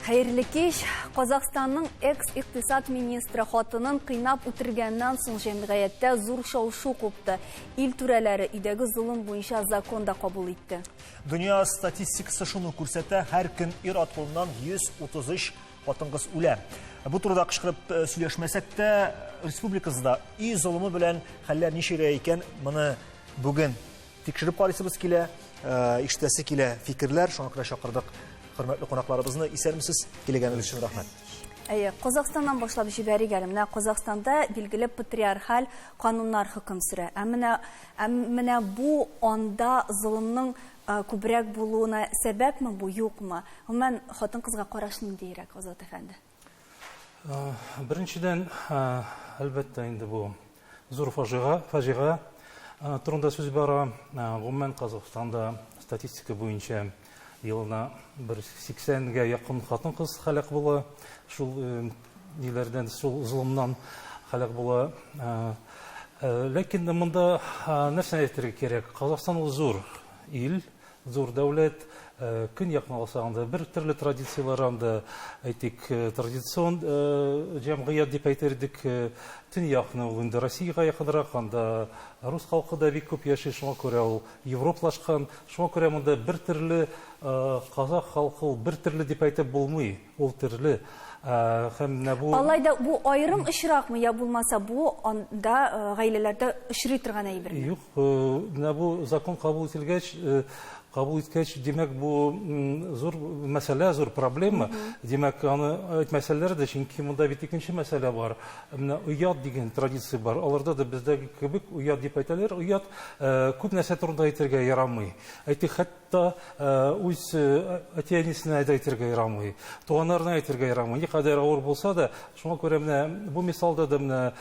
Xeyirli kеш, Қазақстанның экс-иқтисад министрі хатынын қинап үтіргеннен соң жәмғиятта зур шау-шу қопты. Ил түрәләре идәге зұлым бойынша законда қабыл етті. Dünya statistikасы шуны күрсәтә, һәр көн ир-ат кулыннан 133 хатын-кыз үлә. Бу турыда кычкырып сөйләшмәсәк тә, республикабызда үй золымы белән хәлләр ничек икән, моны бүген тикшереп карыйсыбыз килә, ишетәсе килә фикерләр, шуңа күрә чакырдык. Хөрмәтле кунакларыбызны исәрмесез килгәнегез өчен рәхмәт. Қазақстаннан башлап җибәрик әле. Менә Қазақстанда билгеле патриархаль кануннар хөкем сөрә. Менә бу анда золымның күбрәк булуына сәбәпме бу, юкмы? Гомумән хатын-кызга караш ниндирәк, Азат әфәнде? Беренчедән, әлбәттә инде бу зур фаҗига турында сүз бара. Гомумән Казакстанда статистика буенча елына 80-гә якын хатын-кыз халык була, шул ниләрдән, шул зулымнан халык була. Ләкин монда нәрсә әйтергә кирәк? Казакстан ул зур ил, зур дәүләт, көньяк аңда бер төрле традициялар анда, әйтик, традицион җәмгыять дип әйтердек, төньякны ул инде Россиягә якынрак, анда рус халкы да бик күп яши, шуңа күрә ул европлашкан, шуңа күрә монда бер төрле казак халкы, бер төрле дип әйтеп булмый, ул төрле. Алайда бу айрым очракмы, я булмаса бу анда гаиләләрдә очрый торган әйбер? Юк, бу закон кабул иткәч, демәк бу зур мәсьәлә, зур проблема. Демәк, аны әйтмәсәләр дә, чөнки монда бит икенче мәсьәлә бар. Менә уят дигән традиция бар. Аларда да бездәге кебек уят дип әйтәләр. Уят күп нәрсә турында әйтергә ярамый. Әйтик, хәтта үз әти-әнисенә әйтергә ярамый. Туганнарына әйтергә ярамый. Никадәр авыр булса да, шуңа күрә менә бу мисалда да менә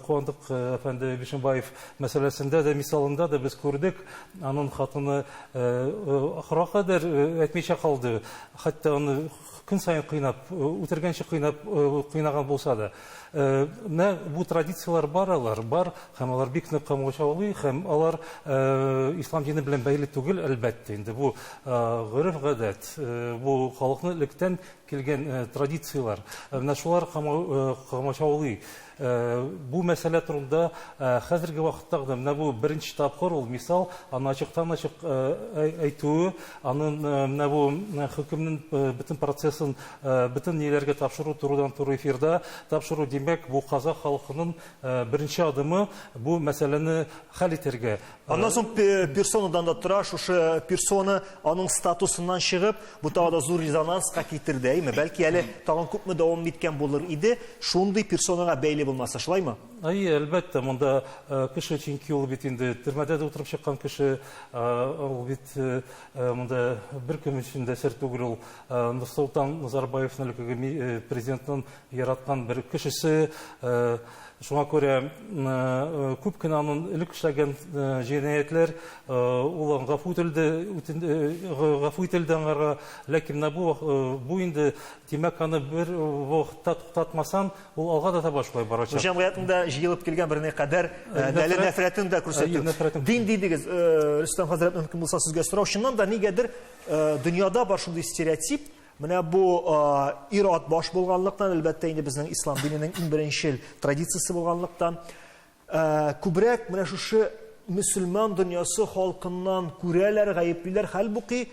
Куандык әфәнде Бишембаев мәсьәләсендә дә, мисалында да без күрдек, аның хатыны ахырга кадәр әйтмичә калды. Хәтта аны көн сайын кыйнап, үтергәнче кыйнаган булса да. Бу традициялар бар, һәм алар бик нык камачаулый, һәм алар ислам дине белән бәйле түгел, әлбәттә. Инде бу гореф-гадәт, бу халыкны электән килгән традициялар. Менә шулар камачаулый. Бу мәсьәлә турында хәзерге вакытта да бу беренче тапкыр ул мисал, аны ачыктан-ачык әйтүе, аның менә бу хөкемнең бөтен процессын бөтен ниләргә тапшыру турыдан-туры эфирда тапшыру, демәк, бу казак халкының беренче адымы бу мәсьәләне хәл итәргә. Аннан соң персонадан да тора, шушы персона аның статусыннан чыгып, бу тагы зур резонанска китерде, әйме? Бәлки әле тагын күпме дәвам иткән булыр иде, шундый персонага бәйле булмаса, шулаймы? Әлбәттә, монда кеше, чөнки ул бит инде төрмәдә дә утырып чыккан кеше, ул бит монда бер кем өчен дә сер түгел, ул Нурсултан Назарбаевның президентның яраткан бер кешесе. Шуңа күрә күп кенә аның элек эшләгән җинаятләр ул гафу ителде аңарга, ләкин бу инде, демәк, аны бер вакытта туктатмасан, ул алга да башлай барачак. Җәмгыятендә җыелып килгән берне кадәр нәфрәтен дә күрсәтте. Дин дидегез, Рөстәм хәзрәт, мөмкин булса сезгә сорау, чыннан да нигәдер дөньяда бар шундый стереотип, менә бу ир-ат баш булганлыктан, әлбәттә инде безнең ислам диненең иң беренчел традициясе булганлыктан, күбрәк менә шушы мөселман дөньясы халкыннан күрәләр, гаеплиләр, хәлбуки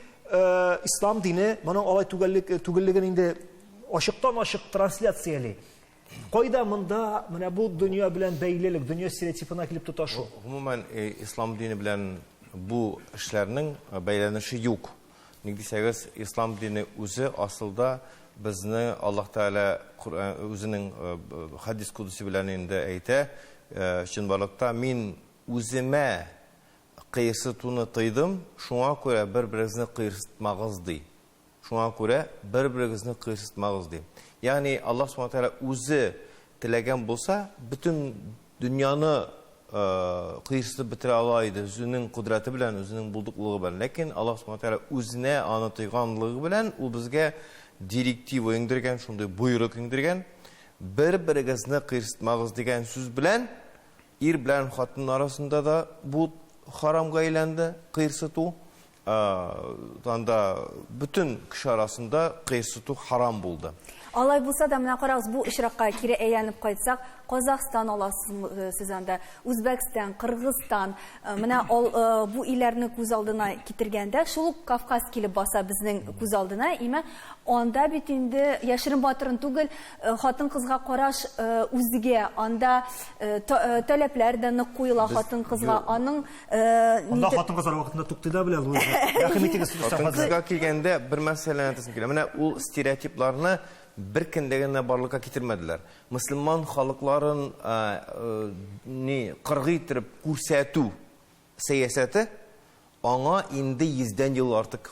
ислам дине моның алай түгеллеген инде ачыктан-ачык трансляциялый. Кайда монда менә бу дөнья белән бәйлелек, дөнья стереотипына килеп тоташу? Гомумән, ислам дине белән бу эшләрнең бәйләнеше юк. Ник дисәгез, ислам дине үзе асылда безне Аллаһ Тәгалә үзенең хадис кудуси белән инде әйтә, чынбарлыкта мин үземә кыйсытуны тыйдым, шуңа күрә бер-берегезне кыйсытмагыз ди. Шуңа күрә бер-берегезне кыйсытмагыз ди. Ягъни Аллаһ Субхану Тәгалә үзе теләгән булса, бөтен дөньяны кыйсытып бетерә ала иде, үзенең кудрәте белән, үзенең булдыклыгы белән. Ләкин Аллаһ Субхану Тәгалә үзенә аны тыйганлыгы белән ул безгә директива иңдергән, шундый буйрык иңдергән. Бер-берегезне кыйсытмагыз дигән сүз белән ир белән хатын арасында да бу харамга әйләнде, кыйсыту. анда bütün кеше арасында кыйсыту харам булды. Алай булса да, менә карагыз, бу очракка кире әйләнеп кайтсак, Казакстан аласыз сез анда, Үзбәкстан, Кыргызстан, менә бу илләрне күз алдына китергәндә, шул ук Кавказ килеп баса безнең күз алдына, име анда бит инде яшерен батырын түгел, хатын-кызга караш үзегә, анда таләпләр дә нык куела хатын-кызга, аның анда хатын-кызлар вакытында туктыда белә ул. Рәхим итегез, Хатын-кызга килгәндә бер мәсьәләне әйтәсем килә. Менә ул стереотипларны bir кендәгенә барлыкка китермәделәр. Мөселман халыкларын кыргый итеп күрсәтү сәясәте аңа инде 100 ел артык.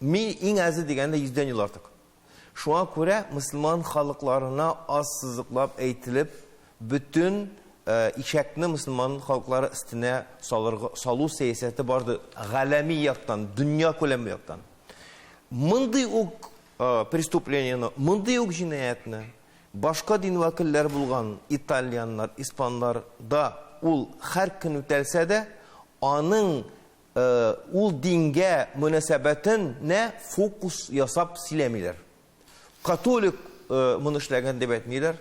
Иң әзе дигәндә 100 ел артык. Шуңа күрә мөселман халыкларына ассызыклап әйтелеп, bütün ишәкне мөселман халыклары өстенә салу сәясәте барды галәми яктан, дөнья күләме яктан. Мондый ук преступлениены, мондый ук җинаятны башка дин вәкилләре булган итальяннар, испаннар да ул һәр көн үтәлсә дә, аның ул дингә мөнәсәбәтенә фокус ясап сөйләмиләр. Католик моны эшләгән дип әйтмиләр,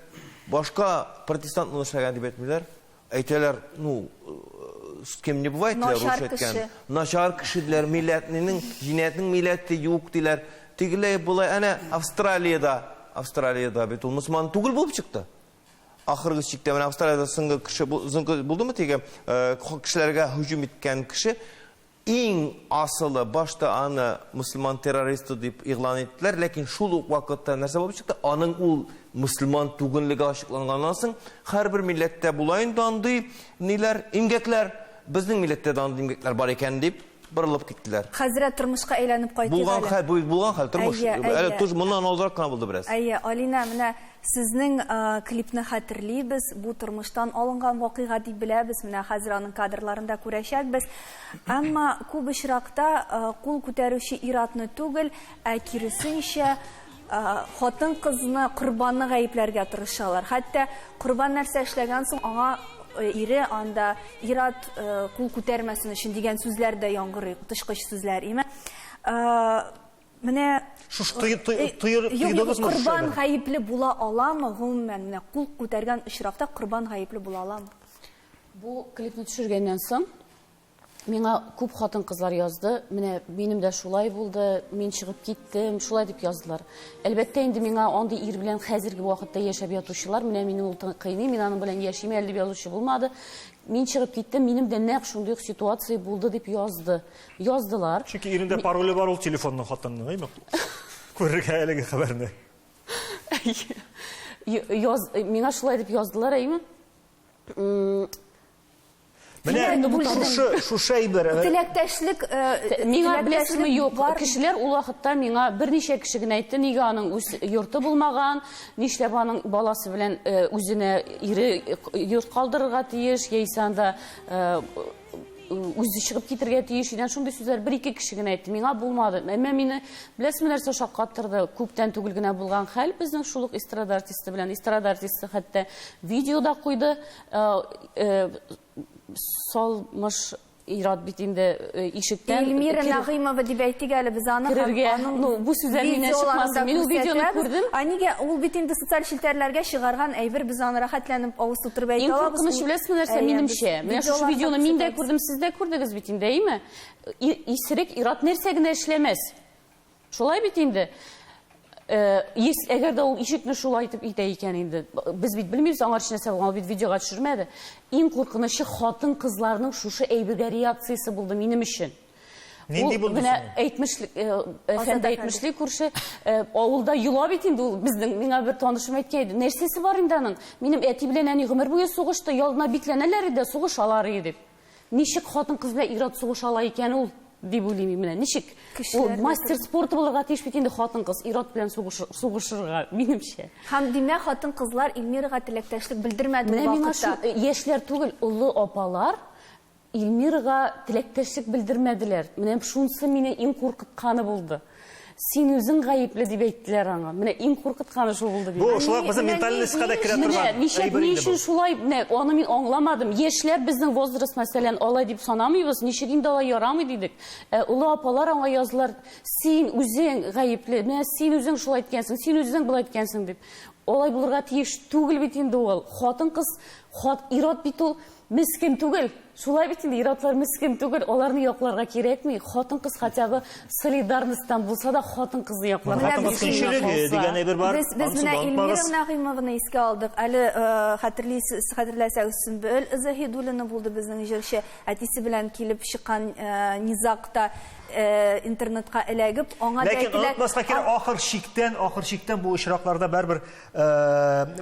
башка протестант моны эшләгән дип әйтмиләр. Әйтәләр, с кем не бывает, начар кешеләр милләтнең, җинаятның милләте юк диләр. Тигеләй булай, әнә Австралиядә бит ул мөселман түгел булып чыкты. Ахыргы чиктә менә Австралиядә соңгы кеше булдымы теге кешеләргә һөҗүм иткән кеше иң асылы башта аны мөселман террористы дип игълан иттеләр, ләкин шул ук вакытта нәрсә булып чыкты? Аның ул мөселман түгеллеге ачыкланганнан соң һәрбер милләттә булайын андый ниләр, имгәкләр, безнең милләттә дә андый имгәкләр бар икән дип бырылып киттеләр. Хәзрәт тормышка әйләнеп кайтты. Булган хәл тормыш. Әле туж моннан алдарак кына булды бераз. Алина, менә сезнең клипны хәтерлибез, бу тормыштан алынган вакыйга дип беләбез, менә хәзер аның кадрларында күрәчәкбез. Әмма күп очракта кул күтәрүче иратны түгел, киресенчә хатын-кызны, корбанны гаепләргә тырышалар. Хәтта корбан нәрсә эшләгән соң аңа ире анда ират кул күтәрмәсен өчен дигән сүзләр дә яңгырый, тышкыч сүзләр, име. Менә корбан гаепле була аламы гомумән, менә кул күтәргән очракта корбан гаепле була аламы? Бу клипны төшергәннән соң миңа күп хатын-кызлар язды. Менә минем дә шулай булды, мин чыгып киттем, шулай дип яздылар. Әлбәттә инде миңа андый ир белән хәзерге вакытта яшәп ятучылар, менә мине ул кыйный, мин аның белән яшим әле дип язучы булмады. Мин чыгып киттем, минем дә нәкъ шундый ситуация булды дип яздылар. Чөнки ирендә пароле бар ул телефонның хатынның, әйме? Күрергә әлеге хәбәрне. Миңа шулай дип яздылар, әйме? Менә шушы әйбер. Теләктәшлек, миңа беләсезме юк, кешеләр ул вакытта миңа берничә кеше генә әйтте, нигә аның үз йорты булмаган, нишләп аның баласы белән үзенә ире йорт калдырырга тиеш, яисә анда үзе чыгып китергә тиеш, идән шундый сүзләр бер-ике кеше генә әйтте, миңа булмады. Әмма мине беләсезме нәрсә шаккаттырды, күптән түгел генә булган хәл безнең шул ук эстрада артисты белән, эстрада артисты хәтта видеода куйды, салмыш ират бит инде ишектән Эльмира Нагыймова дип әйтик әле без аны бу сүзләр мине чыкмады. Мин ул видеоны күрдем. Нигә ул бит инде социаль челтәрләргә чыгарган әйбер, без аны рәхәтләнеп авыз тутырып әйтә алабыз. Инде куркыныч беләсезме нәрсә, минемчә. Менә шушы видеоны мин дә күрдем, сез дә күрдегез бит инде, әйме? Исерек ират нәрсә генә эшләмәс. Шулай бит инде. Әгәр дә ул ишекне шулай итеп итә икән инде, без бит белмибез, аңар өчен нәрсә булган, бит видеога төшермәде. Иң куркынычы хатын-кызларның шушы әйбергә реакциясе булды минем өчен. Нинди булды? Менә әйтмешлек, әфәнде әйтмешлек күрше, авылда юла бит инде ул, безнең миңа бер танышым әйткән, нәрсәсе бар инде аның? Минем әти белән әни гомер буе сугышты, ялына бикләнәләр иде, сугышалар иде. Ничек хатын-кыз белән ират сугышала икән ул? Дип уйлыйм менә. Ничек? Ул мастер спорты булырга тиеш бит инде хатын-кыз ират белән сугышырга, минемчә. Һәм димәк хатын-кызлар Эльмирага теләктәшлек белдермәде бу вакытта. Яшьләр түгел, улы апалар Эльмирага теләктәшлек белдермәделәр. Менә шунысы мине иң куркытканы булды. сен өзің ғайыплы деп әйттілер аңа. Міне, ең қорқытқаны шул болды. Бұл шулай біздің ментальностьқа да кіре тұрған. Ни үшін шулай, оны мен аңламадым. Ешлер біздің возраст мәселен олай деп санамайбыз, нешек инде олай ярамый дедік. Улы апалар аңа yazdılar, сен өзің ғайыплы, сен өзің шулай еткенсің, сен өзің былай еткенсің деп. Олай бұларға тиеш түгіл бит инде ол. Хатын қыз, ират бит ол мискен түгіл. Шулай бит инде иратлар мискен түгіл. Оларны яқларға керек ми? Хатын қыз хотя бы солидарностьтан болса да хатын қызы яқларға. Хатын қыз көншілігі деген әйбір бар. Біз міне Эльмира Нағимовны еске алдық. Әлі хатırlayсаңыз Сүмбіл Захидуллина болды біздің жүрші. Әтесі білән келіп шыққан низақта интернетқа әләгіп. Ләкин ұнатмасқа керек ақыр шиктен бұл ұшырақларда бәрбір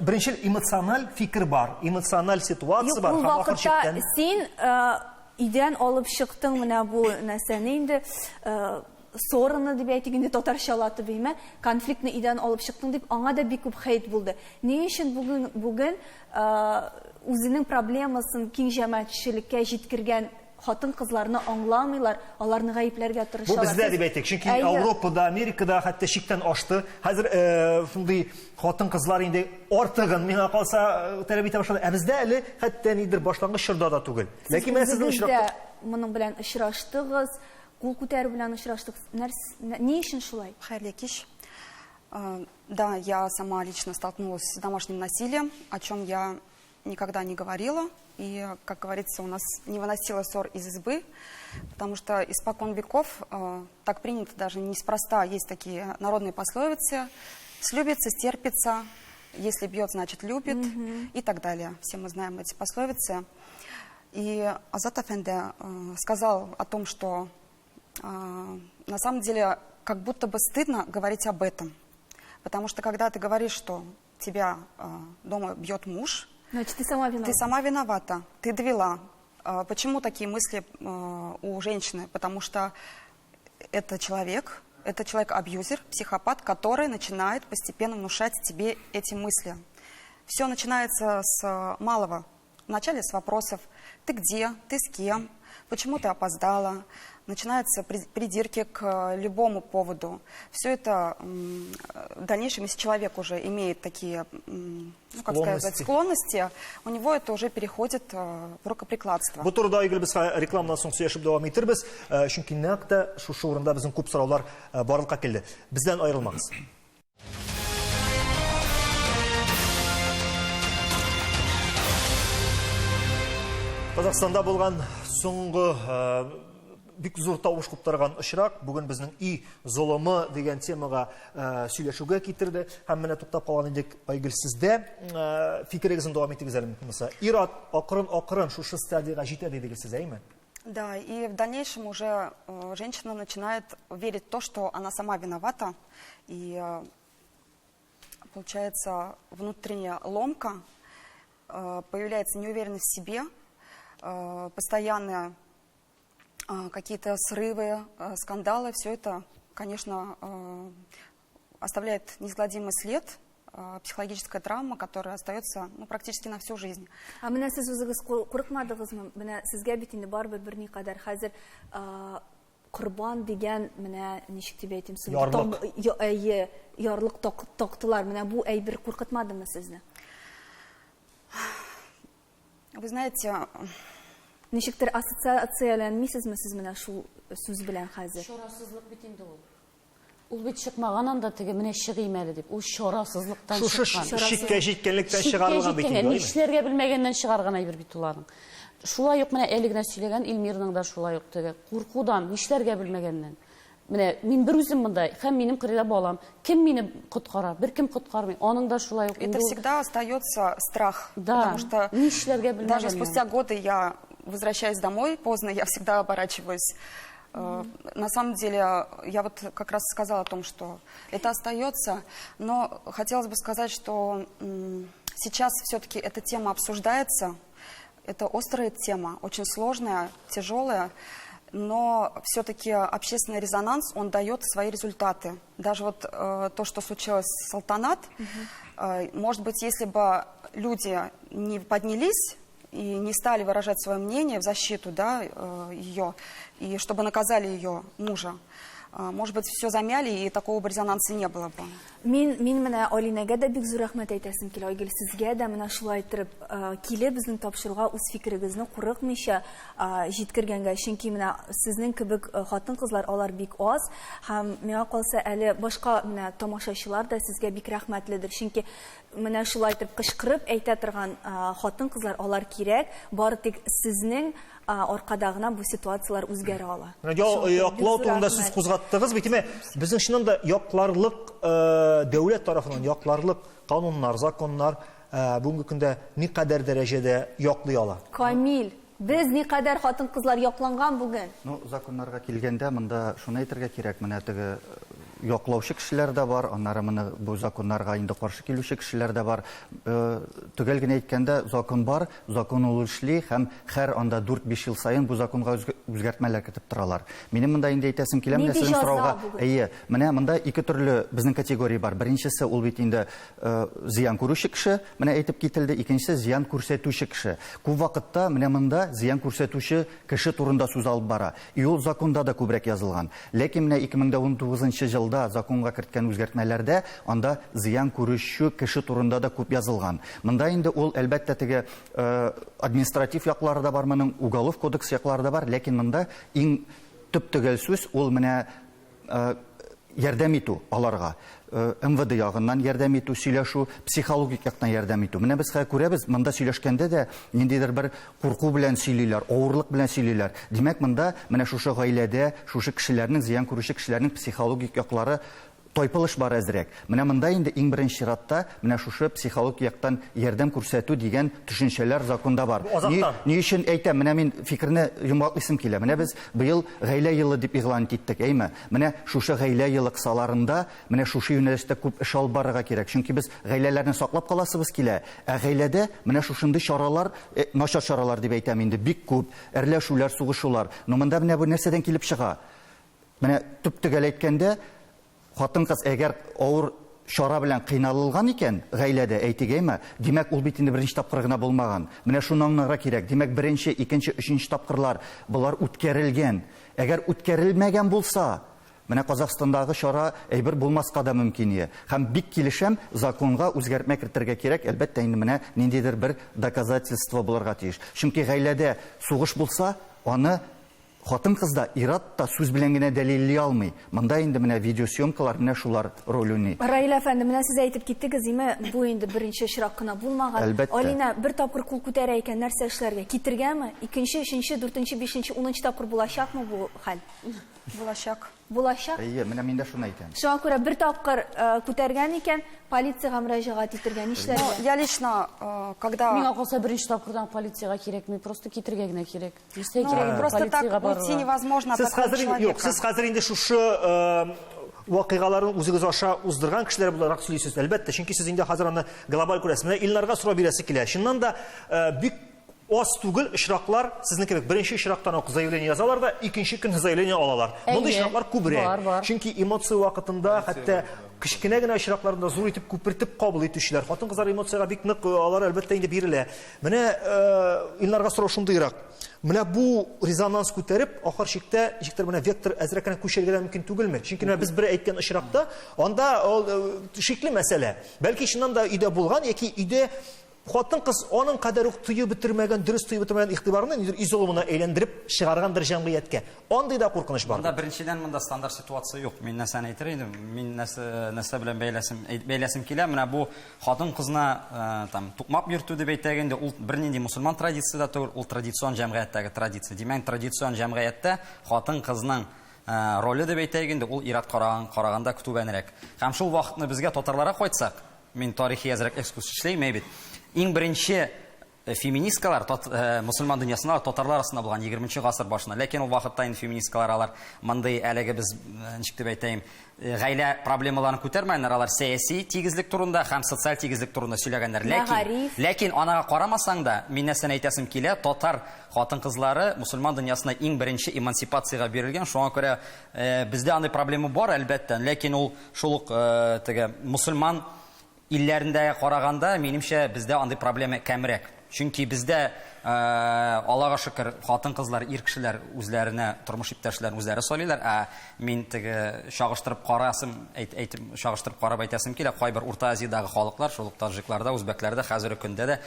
біріншіл эмоционал фикір бар, эмоционал ситуация бар. Бұл вақытта сен идеян алып шықтың мына бұл нәрсені енді сорыны деп әйтегенде татаршалаты бейме, конфликтні идеян алып шықтың деп аңа да бек көп хейт болды. Не үшін бүгін өзінің проблемасын кең жәмәтшілікке жеткірген хатын қызларны аңламыйлар, аларны гаипләргә тырышалар. Бу бездә дип әйтик, чөнки Европада, Америкада хәтта шиктән ашты. Хәзер шундый хатын кызлар инде артыгын миңа калса таләп итә башлады. Ә бездә әле хәтта нидер башлангыч чорда да түгел. Ләкин мен сезнең очракта моның белән очраштыгыз, кул күтәрү белән очраштыгыз. Ни өчен шулай? Хәйрле кич. Да, я сама лично столкнулась с домашним насилием, о чем я никогда не говорила. И, как говорится, у нас не выносила ссор из избы, потому что испокон веков так принято, даже неспроста, есть такие народные пословицы: «Слюбится, стерпится, если бьет, значит любит», и так далее. Все мы знаем эти пословицы. И Азат Афенди сказал о том, что на самом деле как будто бы стыдно говорить об этом, потому что когда ты говоришь, что тебя дома бьет муж, значит, ты сама виновата. Ты сама виновата, ты довела. Почему такие мысли у женщины? Потому что это человек-абьюзер, психопат, который начинает постепенно внушать тебе эти мысли. Все начинается с малого. Вначале с вопросов: ты где, ты с кем, почему ты опоздала. Начинаются придирки к любому поводу. Все это в дальнейшем, если человек уже имеет такие, склонности, у него это уже переходит в рукоприкладство. Бу турыда игілі біз рекламдан соң сөйлешіп давам етербіз. Чөнки нәкті шу орында біздің көп сұраулар барлыққа келді. Бізден айырылмаңыз. Қазақстанда болған соңғы бик зур тавыш куптарган очрак бүген безнең и золымы дигән темага сөйләшүгә китерде. Һәм менә туктап калган идек Айгөл сездә. Фикерегезне дәвам итегез әле мөмкинсе. Ират акрын шушы стадияга җитә дидегез, әйме? Да, и в дальнейшем уже женщина начинает верить в то, что она сама виновата, и получается внутренняя ломка, появляется неуверенность в себе, постоянная какие-то срывы, скандалы, все это, конечно, оставляет неизгладимый след, психологическая травма, которая остается практически на всю жизнь. А менә сез үзегез курыкмадыгызмы? Менә сезгә бит инде барбыр берни кадәр хәзер корбан дигән менә ничек дип әйтим соң, ярлык токтылар. Менә бу әйбер куркытмадымы сезне? Вы знаете, ничектер ассоциацияләнмисезме сез менә шул сүз белән хәзер? Шарасызлык бит инде ул. Ул бит чыкмаган анда теге менә чыгыйм әле дип. Ул шарасызлыктан чыккан. Шушы шиккә җиткәнлектән чыгарылган бит инде. Нишләргә белмәгәннән чыгарган әйбер бит уларның. Шулай ук менә әле генә сөйләгән Илмирның да шулай ук теге куркудан, нишләргә белмәгәннән. Менә мин бер үзем монда, һәм минем кырыда балам. Кем мине коткара? Бер кем коткармый. Аның да шулай ук. Это всегда остается страх, да, потому что нишләргә белмәгәннән. Даже спустя годы я возвращаясь домой поздно, я всегда оборачиваюсь. На самом деле, я вот как раз сказала о том, что это остается, но хотелось бы сказать, что сейчас все-таки эта тема обсуждается. Это острая тема, очень сложная, тяжелая, но все-таки общественный резонанс, он дает свои результаты. Даже вот то, что случилось с Салтанат, может быть, если бы люди не поднялись и не стали выражать свое мнение в защиту, да, ее, и чтобы наказали ее мужа, может быть, все замяли, и такого бы резонанса не было бы. Мин менә Алинәгә дә бик зур рәхмәт әйтәсем килә. Айгөл, сезгә дә менә шулай итеп килеп безнең тапшыруга үз фикерегезне курыкмыйча җиткергәнгә, чөнки менә сезнең кебек хатын-кызлар алар бик аз һәм миңа калса әле башка менә тамашачылар да сезгә бик рәхмәтледер. Чөнки менә шулай итеп кычкырып әйтә торган хатын-кызлар алар кирәк, бары тик сезнең аркадагына бу ситуациялар үзгәрә ала. Яклау турында сүз кузгаттыгыз бит, безнең чыннан да якларлык дәүләт тарафыннан якларлык кануннар, законнар бүгенге көндә никадәр дәрәҗәдә яклый ала. Камил, без никадәр хатын-кызлар якланган бүген? Ну, законнарга килгәндә, монда шуны әйтергә кирәк, менә теге яклаучы кешеләр дә бар, аннары моны бу законнарга инде каршы килүче кешеләр дә бар. Төгәл генә әйткәндә, закон бар, закон ул эшли һәм һәр анда 4-5 ел сайын бу законга үзгәртмәләр кертеп торалар. Минем монда инде әйтәсем килә, менә сезнең сорауга, менә монда ике төрле безнең категория бар. Беренчесе ул бит инде зыян күрүче кеше, менә әйтеп кителде, икенчесе зыян күрсәтүче кеше. Күп вакытта менә монда зыян күрсәтүче кеше турында сүз алып бара. И ул законда да күбрәк язылган. Ләкин менә 2019 елда законга керткән үзгәртмәләрдә анда зыян күрүче кеше турында да күп язылган. Монда инде ул әлбәттә теге административ яклары да бар, моның уголов кодекс яклары да бар, ләкин монда иң төп төгәл сүз ул менә ярдәм итү аларга. МВД ягыннан ярдәм итү, сөйләшү, психологик яктан ярдәм итү. Менә без күрәбез, монда сөйләшкәндә дә ниндидер бер курку белән сөйлиләр, авырлык белән сөйлиләр. Димәк, монда менә шушы гаиләдә, шушы кешеләрнең, зыян күрүче кешеләрнең психологик яклары тайпылыш бар әзрәк. Менә монда инде иң беренче чиратта менә шушы психологик яктан ярдәм күрсәтү дигән төшенчәләр законда бар. Ни өчен әйтәм, менә мин фикерне йомгаклыйсым килә. Менә без быел гаилә елы дип игълан иттек, әйме? Менә шушы гаилә елы кысаларында менә шушы юнәлештә күп эш алып барырга кирәк. Чөнки без гаиләләрне саклап каласыбыз килә. Ә гаиләдә менә шушындый чаралар, начар чаралар дип әйтәм инде, бик күп. Әрләшүләр, сугышулар. Но монда менә бу нәрсәдән килеп чыга? Менә төп төгәл әйткәндә, хатын-кыз әгәр авыр чара белән кыйналылган икән гаиләдә, әйтегәйме, димәк ул бит инде беренче тапкыр гына булмаган. Менә шуны аңларга кирәк. Димәк, беренче, икенче, өченче тапкырлар булар үткәрелгән. Әгәр үткәрелмәгән булса, менә Казахстандагы чара әйбер булмаска да мөмкин. Һәм бик килешәм, законга үзгәртмә кертергә кирәк. Әлбәттә, инде менә ниндидер бер доказательство булырга тиеш. Чөнки гаиләдә сугыш булса, аны хатын-кызда ират та сүз белән генә дәлилли алмый. Монда инде менә видеосъемкалар менә шулар роль уйный. Раил әфәнде, менә сез әйтеп киттегез, бу инде беренче очрак кына булмаган. Алина бер тапкыр кул күтәрә икән, нәрсә эшләргә? Китергәме? Икенче, өченче, дүртенче, бишенче, 10нчы тапкыр булачакмы бу хәл? Булачак. Булачак? Менә мин дә шуны әйтәм. Шуңа күрә бер тапкыр күтәргән икән, полициягә мөрәҗәгать итергә нишләргә? Я лично, когда... Миңа калса беренче тапкырдан полициягә кирәкми, просто китергә генә кирәк. Нишләргә кирәк? Просто так уйти невозможно. Сез хәзер инде шушы вакыйгаларын үзегез аша уздырган кешеләр буларак сөйлисез. Әлбәттә, чөнки сез инде хәзер аны глобаль күрәсез. Менә Илнарга сорау бирәсе килә. Чыннан да бик аз түгел очраклар, сезнең кебек беренче очрактан ук заявление язалар да, икенче көн заявление алалар. Мондый очраклар күбрәк. Чөнки эмоция вакытында, хәтта кичкенә генә очракларында зур итеп күпертеп кабул итүчеләр. Хатын-кызлар эмоцияга бик нык алар әлбәттә инде бирелә. Менә Илнарга сорау шундыйрак. Менә бу резонанс күтәреп, ахыр чиктә җиктер менә вектор әзрәкән күчергә мөмкин түгелме? Чөнки без бер әйткән очракта, анда шикле мәсьәлә. Бәлки чыннан да өйдә булган, яки өйдә хатын-кыз аның кадәр үк тыю бетермәгән, дөрес тыю бетермәгән игътибарны изолымына әйләндереп чыгаргандыр җәмгыятькә. Андый да куркыныч бар. Монда беренчедән монда стандарт ситуация юк. Мин нәрсәне әйтер идем, мин нәрсә белән бәйләсем килә. Менә бу хатын-кызна там тукмап йөртү дип әйтәгәндә, ул бернинди мусульман традицияда түгел, ул традицион җәмгыятьтәге традиция. Димәк, традицион җәмгыятьтә хатын-кызның роле дип әйтәгәндә, ул ират караганда күтүбәнрәк. Һәм шул вакытны безгә татарларга кайтсак, мин тарихи әзрәк экскурс эшләйм бит. Иң беренче феминисткалар мусульман дөньясында татарлар арасында булган 20-нче гасыр башында. Ләкин ул вакытта инде феминисткалар алар мондый әлеге без ничек дип әйтәм, гаилә проблемаларын күтәрмәгәннәр, алар сәяси тигезлек турында һәм социаль тигезлек турында сөйләгәннәр. Ләкин анага карамасаң да, мин нәрсәне әйтәсем килә, татар хатын-кызлары мусульман дөньясында иң беренче эмансипациягә бирелгән. Шуңа күрә бездә андый проблема бар әлбәттә, ләкин ул шул ук теге мусульман илләрендә караганда, минемчә, бездә андый проблема кәмрәк. Чөнки бездә Аллага шөкер, хатын-кызлар, ир кешеләр үзләренә тормыш иптәшләрен үзләре сайлыйлар. Мин теге шагыштырып карап әйтәсем килә, кайбер Урта Азиядагы халыклар, шул ук таҗикларда, үзбәкләрдә хәзерге көндә дә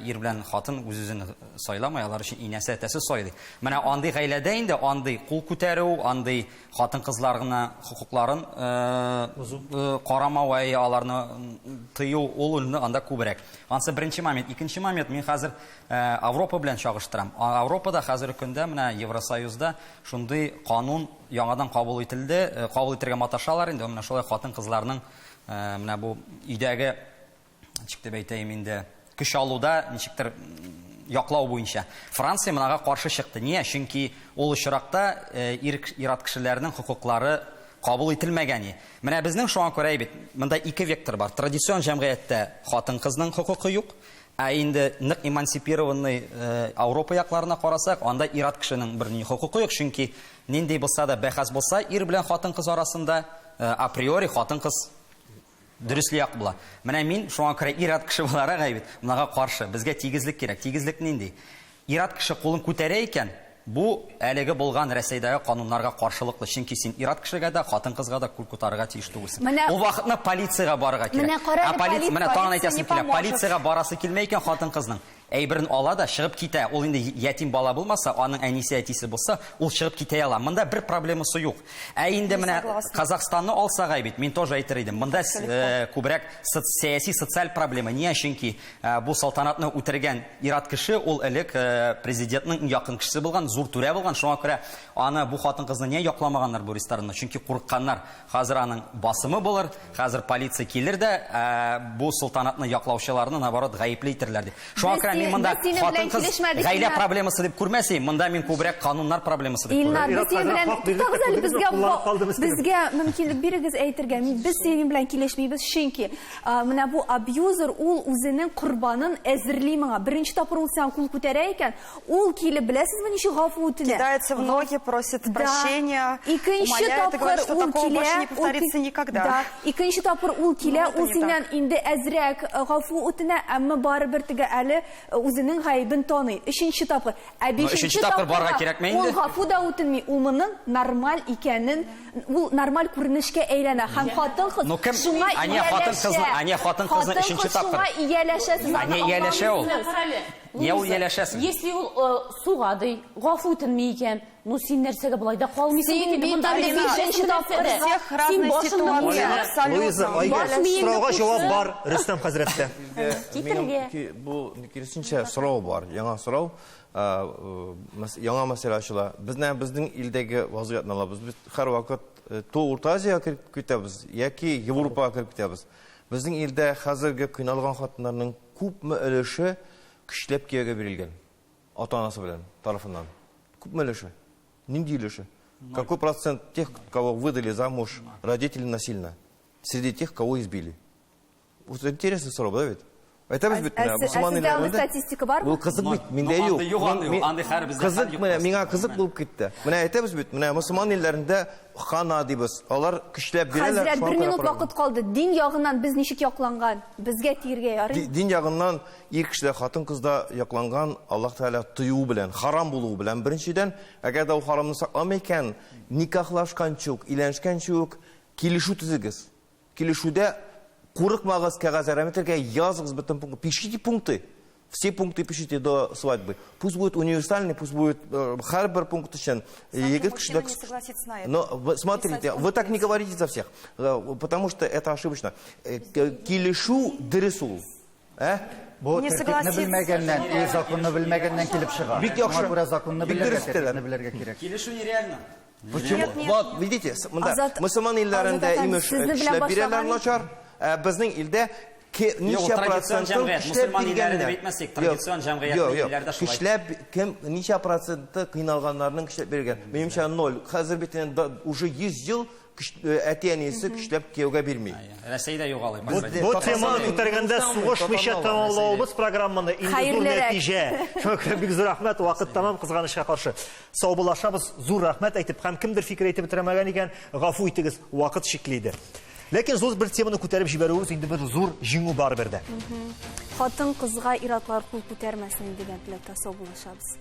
ир белән хатын үз-үзен сайламый, алар өчен инәсе, әтәсе сайлый. Менә андый гаиләдә инде андый кул күтәрү, андый хатын-кызларына хокукларын карамау, аларны тыю, ул анда күбрәк. Ансы беренче момент. Икенче момент, мин хәзер Европа белән чагыштырам. Европада хәзерге көндә менә Евросоюзда шундый канун яңадан кабул ителде, кабул итәргә маташалар инде. Менә шулай хатын-кызларның менә бу өйдәге ничек дип әйтәм инде, көч алуда ничектер яклау буенча. Франция монага каршы чыкты. Нигә? Чөнки ул очракта ир-ат кешеләрнең хокуклары кабул ителмәгән. Менә безнең шуңа күрә бит, монда ике вектор бар. Традицион җәмгыятьтә хатын-кызның хокукы юк. Инде нык эмансипированный Европа якларына карасак, анда ир-ат кешенең берни хокукы юк, чөнки нинди булса да бәхәс булса, ир белән хатын-кыз арасында априори хатын-кыз дөресли як була. Менә мин шуңа күрә ир-ат кеше буларак әйбит, монага каршы. Безгә тигезлек кирәк. Тигезлек нинди? Ир-ат кеше кулын күтәрә икән, бу әлеге булган Рәсәйдәге кануннарга каршылыклы, чөнки син ир-ат кешегә дә, хатын-кызга да кул күтәрергә тиеш түгелсең. Ул вакытны полициягә барырга кирәк. Менә тагын әйтәсем килә, полициягә барасы килмәй икән хатын-кызның. Әйберен ала да чыгып китә. Ул инде ятим бала булмаса, аның әнисе, әтисе булса, ул чыгып китә ала. Монда бер проблемасы юк. Инде менә Казахстанны алсак әйбит, мин тоже әйтер идем. Монда күбрәк сәяси, социаль проблема. Нигә? Чөнки бу салтанатны үтергән ир-ат кеше, ул элек президентның якын кешесе булган, зур түрә булган. Шуңа күрә аны бу хатын-кызны нигә якламаганнар бу ресторанны? Чөнки курыкканнар. Хәзер аның басымы булыр, хәзер полиция килер дә бу салтанатны яклаучыларны наоборот гаепле итерләр дип. Шуңа күрә мин монда хатын-кыз гаилә проблемасы дип күрмәсем, монда мин күбрәк кануннар проблемасы дип күрәм. Безгә мөмкинлек бирегез әйтергә. Без синең белән килешмибез, чөнки менә бу абьюзер ул үзенең корбанын әзерли моңа. Беренче тапкыр ул сән кул күтәрә икән, ул килеп беләсезме ничек гафу үтенә? Кидается в ноги, просит прощения, умоляет и говорит, что такого больше не повторится никогда. Икенче тапкыр ул килә, ул синнән инде әзрәк гафу үтенә, әмма барыбер тегә әле үзенең гаибен таный. Өченче тапкыр. Бишенче тапкыр барга кирәкме инде? Ул гафу да үтенми, ул моның нормаль икәнен, ул нормаль күренешкә әйләнә. Һәм хатын-кыз шуңа хатын-кызны өченче тапкыр. Ияләшә ул. Если ул сугады, гафу үтенми икән, ну син нәрсәгә булай да калмыйсың дип монда бишенче тапкыр. Син башында Луиза, сорауга җавап бар Рөстәм хәзрәттә. Бу киресенчә сорау бар. Яңа сорау, яңа мәсьәлә ачыла. Безнең илдәге вазгыятны алабыз. Без һәр вакыт Урта Азиягә китәбез, яки Европага китәбез. Безнең илдә хәзерге кыйналган хатыннарның күпме өлеше көчләп кияүгә бирелгән ата-анасы белән тарафыннан. Күпме өлеше? Нинди өлеше? Какой процент тех, кого выдали замуж родители насильно, среди тех, кого избили? Вот интересный сорок, да ведь? Это без статистика бар? Ул кызык бит, миндә юк. Кызык менә, миңа кызык булып китте. Менә әйтәбез бит, менә мусульман илләрендә хана дибез. Алар көчләп бирәләр. Хәзрәт, 1 минут вакыт калды. Дин ягыннан без ничек якланган? Безгә тиргә ярый. Дин ягыннан ир кешеләр хатын-кызда якланган Аллаһ Тәгалә тыю белән, харам булу белән. Беренчедән, әгәр дә ул харамны сакламый икән, никахлашканчы ук, иләнешкәнче ук килешү төзегез. Килешүдә курыкмагыз, кәгазь-рәмәтләргә языгыз бөтен пункты. Пишите пункты. Все пункты пишите до свадьбы. Пусть будет универсальный, пусть будет һәр пункт өчен. Но смотрите, вы так не говорите за всех, потому что это ошибочно. Килешү дөресул. Бу тәртипне белмәгәннән, законны белмәгәннән килеп чыга. Бик яхшы. Күрә законны белергә кирәк. Килешү нереально. Почему? Вот, видите, мусульман илләрендә имеш эшләп бирәләр начар. Безнең илдә ничә проценты мусульман илләрендә әйтмәсәк, традицион җәмгыятьләрдә шулай. Кишләп кем ничә проценты кыйналганнарның кишләп биргән? Минемчә 0. Хәзер бит уже 100 ел әти-әнисе кишләп кияүгә бирми. Рәсәйдә югалый. Бу теманы күтәргәндә сугышмыйча тәмамлавыбыз программаны инде зур нәтиҗә. Шуңа бик зур рәхмәт, вакыт тамам кызганычка каршы. Саубуллашабыз, зур рәхмәт әйтеп, һәм кемдер фикер әйтеп бетермәгән икән, гафу итегез, вакыт шикле иде. Ләкин зур бер теманы күтәреп җибәрүебез инде бер зур җиңү бар бердә. Хатын кызга ир-атлар кул күтәрмәсен дигән теләктә сау булышабыз.